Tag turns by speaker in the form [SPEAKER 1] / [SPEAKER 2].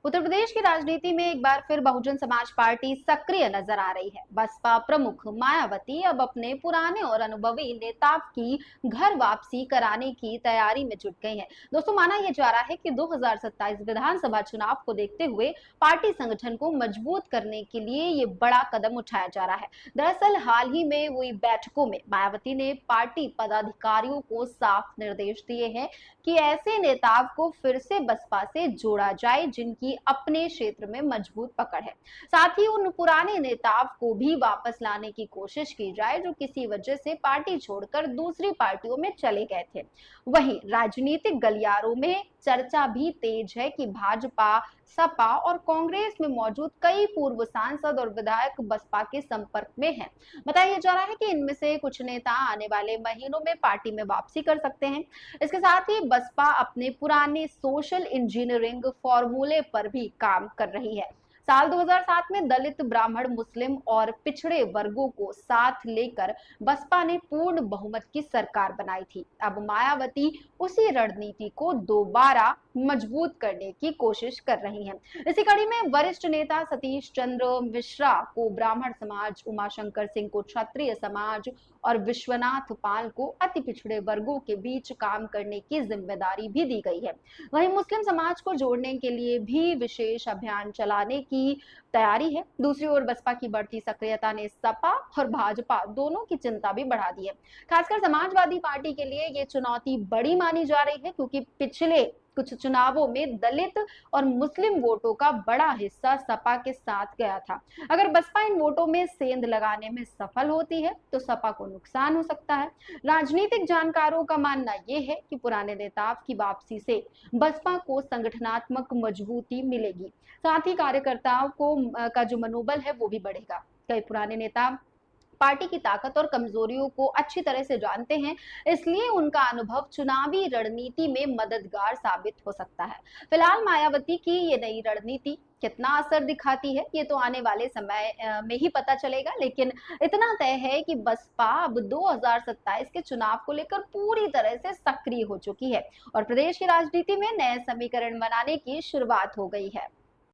[SPEAKER 1] उत्तर प्रदेश की राजनीति में एक बार फिर बहुजन समाज पार्टी सक्रिय नजर आ रही है। बसपा प्रमुख मायावती अब अपने पुराने और अनुभवी नेता की घर वापसी कराने की तैयारी में जुट गई हैं। दोस्तों, माना यह जा रहा है कि 2027 विधानसभा चुनाव को देखते हुए पार्टी संगठन को मजबूत करने के लिए ये बड़ा कदम उठाया जा रहा है। दरअसल हाल ही में हुई बैठकों में मायावती ने पार्टी पदाधिकारियों को साफ निर्देश दिए हैं कि ऐसे नेताओं को फिर से बसपा से जोड़ा जाए जिनकी अपने क्षेत्र में मजबूत पकड़ है। साथ ही उन पुराने नेताओं को भी वापस लाने की कोशिश की जाए जो किसी वजह से पार्टी छोड़कर दूसरी पार्टियों में चले गए थे। वहीं राजनीतिक गलियारों में चर्चा भी तेज है कि भाजपा, सपा और कांग्रेस में मौजूद कई पूर्व सांसद और विधायक बसपा के संपर्क में हैं। बताया जा रहा है कि इनमें से कुछ नेता आने वाले महीनों में पार्टी में वापसी कर सकते हैं। इसके साथ ही बसपा अपने पुराने सोशल इंजीनियरिंग फॉर्मूले पर भी काम कर रही है। साल 2007 में दलित, ब्राह्मण, मुस्लिम और पिछड़े वर्गों को साथ लेकर बसपा ने पूर्ण बहुमत की सरकार बनाई थी। अब मायावती उसी रणनीति को दोबारा मजबूत करने की कोशिश कर रही हैं। इसी कड़ी में वरिष्ठ नेता सतीश चंद्र मिश्रा को ब्राह्मण समाज, उमाशंकर सिंह को क्षत्रिय समाज और विश्वनाथ पाल को अति पिछड़े वर्गों के बीच काम करने की जिम्मेदारी भी दी गई है। वहीं मुस्लिम समाज को जोड़ने के लिए भी विशेष अभियान चलाने की तैयारी है। दूसरी ओर बसपा की बढ़ती सक्रियता ने सपा और भाजपा दोनों की चिंता भी बढ़ा दी है। खासकर समाजवादी पार्टी के लिए ये चुनौती बड़ी मानी जा रही है क्योंकि पिछले कुछ चुनावों में दलित और मुस्लिम वोटों का बड़ा हिस्सा सपा के साथ गया था। अगर बसपा इन वोटों में सेंध लगाने में सफल होती है तो सपा को नुकसान हो सकता है। राजनीतिक जानकारों का मानना यह है कि पुराने नेताओं की वापसी से बसपा को संगठनात्मक मजबूती मिलेगी। साथ ही कार्यकर्ताओं को का जो मनोबल है वो भी बढ़ेगा। कई पुराने नेता पार्टी की ताकत और कमजोरियों को अच्छी तरह से जानते हैं, इसलिए उनका अनुभव चुनावी रणनीति में मददगार साबित हो सकता है। फिलहाल मायावती की ये नई रणनीति कितना असर दिखाती है ये तो आने वाले समय में ही पता चलेगा, लेकिन इतना तय है कि बसपा अब 2027 के चुनाव को लेकर पूरी तरह से सक्रिय हो चुकी है और प्रदेश की राजनीति में नए समीकरण बनाने की शुरुआत हो गई है।